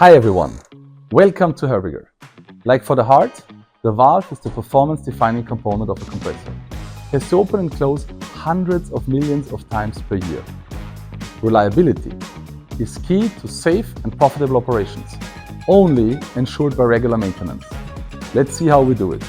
Hi everyone, welcome to HVR. Like for the heart, the valve is the performance-defining component of a compressor. It has to open and close hundreds of millions of times per year. Reliability is key to safe and profitable operations, only ensured by regular maintenance. Let's see how we do it.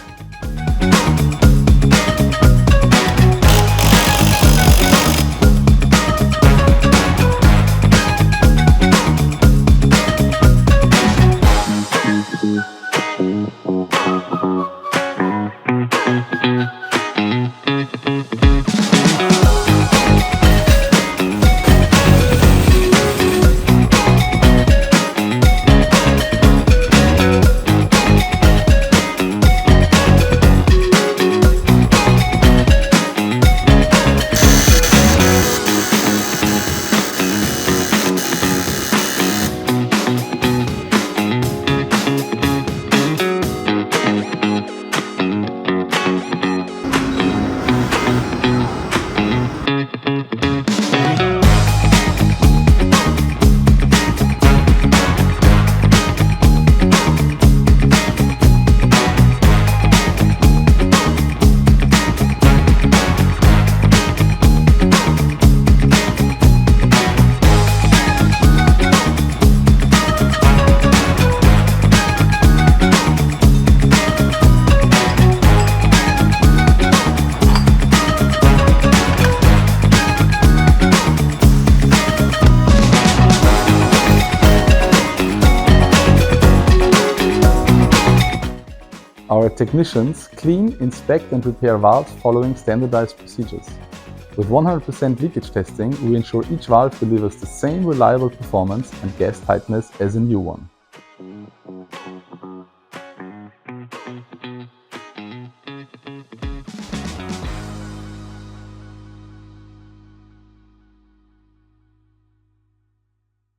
Our technicians clean, inspect and repair valves following standardized procedures. With 100% leakage testing, we ensure each valve delivers the same reliable performance and gas tightness as a new one.